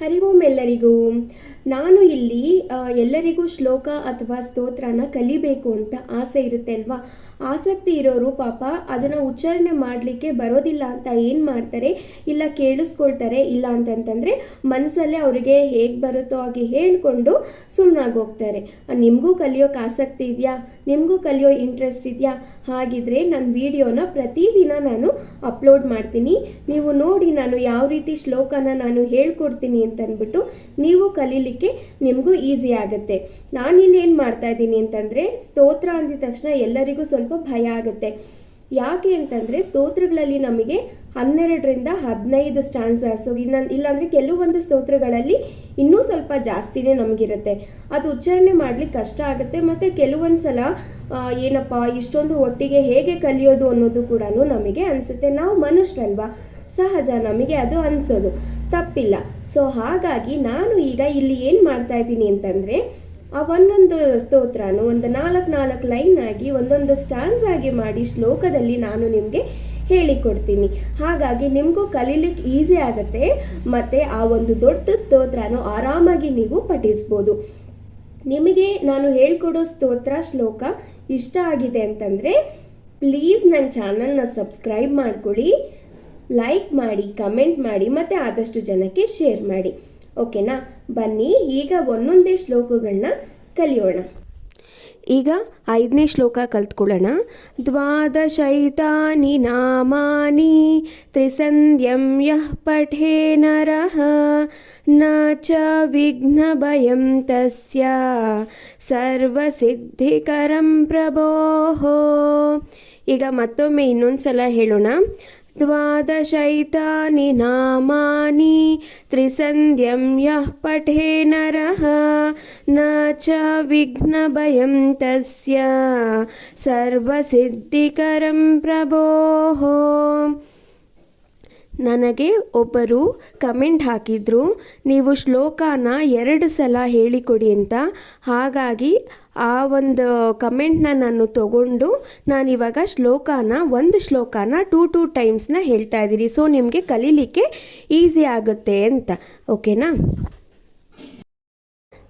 ಹರಿ ಓಂ ಎಲ್ಲರಿಗೂ. ನಾನು ಇಲ್ಲಿ ಎಲ್ಲರಿಗೂ ಶ್ಲೋಕ ಅಥವಾ ಸ್ತೋತ್ರನ ಕಲಿಬೇಕು ಅಂತ ಆಸೆ ಇರುತ್ತೆ ಅಲ್ವಾ. ಆಸಕ್ತಿ ಇರೋರು ಪಾಪ ಅದನ್ನು ಉಚ್ಚಾರಣೆ ಮಾಡಲಿಕ್ಕೆ ಬರೋದಿಲ್ಲ ಅಂತ ಏನು ಮಾಡ್ತಾರೆ, ಇಲ್ಲ ಕೇಳಿಸ್ಕೊಳ್ತಾರೆ, ಇಲ್ಲ ಅಂತಂತಂದರೆ ಮನಸ್ಸಲ್ಲೇ ಅವರಿಗೆ ಹೇಗೆ ಬರುತ್ತೋ ಹಾಗೆ ಹೇಳಿಕೊಂಡು ಸುಮ್ಮನಾಗಿ ಹೋಗ್ತಾರೆ. ನಿಮಗೂ ಕಲಿಯೋಕೆ ಆಸಕ್ತಿ ಇದೆಯಾ, ನಿಮಗೂ ಕಲಿಯೋ ಇಂಟ್ರೆಸ್ಟ್ ಇದೆಯಾ? ಹಾಗಿದ್ರೆ ನನ್ನ ವಿಡಿಯೋನ ಪ್ರತಿದಿನ ನಾನು ಅಪ್ಲೋಡ್ ಮಾಡ್ತೀನಿ. ನೀವು ನೋಡಿ ನಾನು ಯಾವ ರೀತಿ ಶ್ಲೋಕನ ನಾನು ಹೇಳ್ಕೊಡ್ತೀನಿ ಅಂತಂದ್ಬಿಟ್ಟು ನೀವು ಕಲೀಲಿಕ್ಕೆ ನಿಮಗೂ ಈಸಿ ಆಗುತ್ತೆ. ನಾನಿಲ್ಲಿ ಏನು ಮಾಡ್ತಾ ಇದ್ದೀನಿ ಅಂತಂದರೆ, ಸ್ತೋತ್ರ ಅಂದಿದ ತಕ್ಷಣ ಎಲ್ಲರಿಗೂ ಸ್ವಲ್ಪ ಭಯ ಆಗುತ್ತೆ. ಯಾಕೆ ಅಂತಂದರೆ ಸ್ತೋತ್ರಗಳಲ್ಲಿ ನಮಗೆ 12ರಿಂದ 15 ಸ್ಟ್ಯಾನ್ಸಸ್, ಇಲ್ಲಾಂದರೆ ಕೆಲವೊಂದು ಸ್ತೋತ್ರಗಳಲ್ಲಿ ಇನ್ನೂ ಸ್ವಲ್ಪ ಜಾಸ್ತಿನೇ ನಮಗಿರುತ್ತೆ. ಅದು ಉಚ್ಚಾರಣೆ ಮಾಡಲಿಕ್ಕೆ ಕಷ್ಟ ಆಗುತ್ತೆ. ಮತ್ತು ಕೆಲವೊಂದು ಸಲ ಏನಪ್ಪ ಇಷ್ಟೊಂದು ಒಟ್ಟಿಗೆ ಹೇಗೆ ಕಲಿಯೋದು ಅನ್ನೋದು ಕೂಡ ನಮಗೆ ಅನಿಸುತ್ತೆ. ನಾವು ಮನುಷ್ಯರಲ್ವಾ, ಸಹಜ, ನಮಗೆ ಅದು ಅನಿಸೋದು ತಪ್ಪಿಲ್ಲ. ಸೊ ಹಾಗಾಗಿ ನಾನು ಈಗ ಇಲ್ಲಿ ಏನು ಮಾಡ್ತಾ ಇದ್ದೀನಿ ಅಂತಂದರೆ, ಆ ಒಂದೊಂದು ಸ್ತೋತ್ರನೂ ಒಂದು 4 ಲೈನ್ ಆಗಿ ಒಂದೊಂದು ಸ್ಟ್ಯಾನ್ಸ್ ಆಗಿ ಮಾಡಿ ಶ್ಲೋಕದಲ್ಲಿ ನಾನು ನಿಮಗೆ ಹೇಳಿಕೊಡ್ತೀನಿ. ಹಾಗಾಗಿ ನಿಮಗೂ ಕಲೀಲಿಕ್ಕೆ ಈಸಿ ಆಗುತ್ತೆ. ಮತ್ತು ಆ ಒಂದು ದೊಡ್ಡ ಸ್ತೋತ್ರನೂ ಆರಾಮಾಗಿ ನೀವು ಪಠಿಸ್ಬೋದು. ನಿಮಗೆ ನಾನು ಹೇಳ್ಕೊಡೋ ಸ್ತೋತ್ರ ಶ್ಲೋಕ ಇಷ್ಟ ಆಗಿದೆ ಅಂತಂದರೆ ಪ್ಲೀಸ್ ನನ್ನ ಚಾನಲ್ನ ಸಬ್ಸ್ಕ್ರೈಬ್ ಮಾಡ್ಕೊಳ್ಳಿ, ಲೈಕ್ ಮಾಡಿ, ಕಮೆಂಟ್ ಮಾಡಿ, ಮತ್ತು ಆದಷ್ಟು ಜನಕ್ಕೆ ಶೇರ್ ಮಾಡಿ. ಓಕೆನಾ? ಬನ್ನಿ ಈಗ ಒಂದೊಂದೇ ಶ್ಲೋಕಗಳನ್ನ ಕಲಿಯೋಣ. ಈಗ 5ನೇ ಶ್ಲೋಕ ಕಲ್ತ್ಕೊಳ್ಳೋಣ. ದ್ವಾದಶೈತಾನಿ ನಾಮಾನಿ ತ್ರಿಸಂಧ್ಯಂ ಯಃ ಪಠೇ ನರಃ ನ ಚ ವಿಘ್ನ ಭಯಂ ತಸ್ಯ ಸರ್ವಸಿದ್ಧಿಕರಂ ಪ್ರಭೋಃ. ಈಗ ಮತ್ತೊಮ್ಮೆ ಇನ್ನೊಂದು ಸಲ ಹೇಳೋಣ. ದ್ವಾದಶೈತಾನಿ ನಾಮಾನಿ ತ್ರಿಸಂಧ್ಯಂ ಯಃ ಪಠೇ ನರಃ ನ ಚ ವಿಘ್ನ ಭಯಂ ತಸ್ಯ ಸರ್ವಸಿದ್ಧಿಕರಂ ಪ್ರಭೋಃ. ನನಗೆ ಒಬ್ಬರು ಕಮೆಂಟ್ ಹಾಕಿದ್ರು, ನೀವು ಶ್ಲೋಕನ 2 ಸಲ ಹೇಳಿಕೊಡಿ ಅಂತ. ಹಾಗಾಗಿ ಆ ಒಂದು ಕಮೆಂಟ್ನ ನಾನು ತಗೊಂಡು ನಾನಿವಾಗ ಒಂದು ಶ್ಲೋಕನ 2 ಟೈಮ್ಸ್ನ ಹೇಳ್ತಾ ಇದ್ದೀನಿ. ಸೊ ನಿಮಗೆ ಕಲೀಲಿಕ್ಕೆ ಈಸಿ ಆಗುತ್ತೆ ಅಂತ. ಓಕೆನಾ?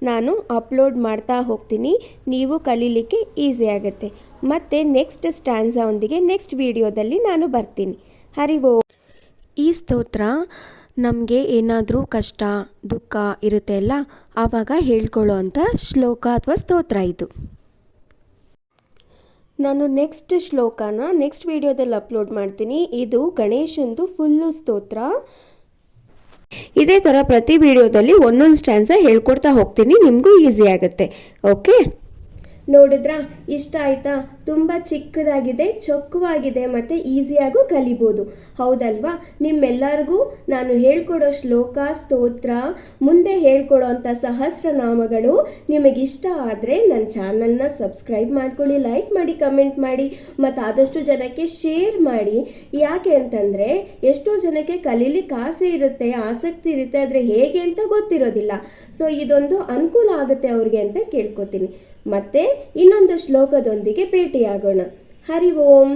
ನಾನು ಅಪ್ಲೋಡ್ ಮಾಡ್ತಾ ಹೋಗ್ತೀನಿ, ನೀವು ಕಲೀಲಿಕ್ಕೆ ಈಸಿ ಆಗುತ್ತೆ. ಮತ್ತು ನೆಕ್ಸ್ಟ್ ಸ್ಟ್ಯಾನ್ಸಾ ಒಂದಿಗೆ ನೆಕ್ಸ್ಟ್ ವಿಡಿಯೋದಲ್ಲಿ ನಾನು ಬರ್ತೀನಿ. ಹರಿ ಓಂ. ಈ ಸ್ತೋತ್ರ ನಮಗೆ ಏನಾದರೂ ಕಷ್ಟ ದುಃಖ ಇರುತ್ತೆ ಅಲ್ಲ, ಆವಾಗ ಹೇಳ್ಕೊಳ್ಳೋ ಅಂಥ ಶ್ಲೋಕ ಅಥವಾ ಸ್ತೋತ್ರ ಇದು. ನಾನು ನೆಕ್ಸ್ಟ್ ಶ್ಲೋಕನ ನೆಕ್ಸ್ಟ್ ವಿಡಿಯೋದಲ್ಲಿ ಅಪ್ಲೋಡ್ ಮಾಡ್ತೀನಿ. ಇದು ಗಣೇಶಂದು ಫುಲ್ಲು ಸ್ತೋತ್ರ. ಇದೇ ಥರ ಪ್ರತಿ ವಿಡಿಯೋದಲ್ಲಿ ಒಂದೊಂದು ಸ್ಟ್ಯಾನ್ಸ ಹೇಳ್ಕೊಡ್ತಾ ಹೋಗ್ತೀನಿ, ನಿಮಗೂ ಈಸಿ ಆಗುತ್ತೆ. ಓಕೆ, ನೋಡಿದ್ರಾ? ಇಷ್ಟ ಆಯಿತಾ? ತುಂಬ ಚಿಕ್ಕದಾಗಿದೆ, ಚೊಕ್ಕವಾಗಿದೆ, ಮತ್ತು ಈಸಿಯಾಗೂ ಕಲಿಬೋದು, ಹೌದಲ್ವಾ? ನಿಮ್ಮೆಲ್ಲರಿಗೂ ನಾನು ಹೇಳ್ಕೊಡೋ ಶ್ಲೋಕ ಸ್ತೋತ್ರ, ಮುಂದೆ ಹೇಳ್ಕೊಡೋ ಅಂಥ ಸಹಸ್ರನಾಮಗಳು ನಿಮಗಿಷ್ಟ ಆದರೆ ನನ್ನ ಚಾನಲ್ನ ಸಬ್ಸ್ಕ್ರೈಬ್ ಮಾಡ್ಕೊಳ್ಳಿ, ಲೈಕ್ ಮಾಡಿ, ಕಮೆಂಟ್ ಮಾಡಿ, ಮತ್ತು ಆದಷ್ಟು ಜನಕ್ಕೆ ಶೇರ್ ಮಾಡಿ. ಯಾಕೆ ಅಂತಂದರೆ ಎಷ್ಟೋ ಜನಕ್ಕೆ ಕಲೀಲಿಕ್ಕೆ ಆಸೆ ಇರುತ್ತೆ, ಆಸಕ್ತಿ ಇರುತ್ತೆ, ಆದರೆ ಹೇಗೆ ಅಂತ ಗೊತ್ತಿರೋದಿಲ್ಲ. ಸೊ ಇದೊಂದು ಅನುಕೂಲ ಆಗುತ್ತೆ ಅವ್ರಿಗೆ ಅಂತ ಕೇಳ್ಕೊತೀನಿ. ಮತ್ತೆ ಇನ್ನೊಂದು ಶ್ಲೋಕದೊಂದಿಗೆ ಭೇಟಿಯಾಗೋಣ. ಹರಿ ಓಂ.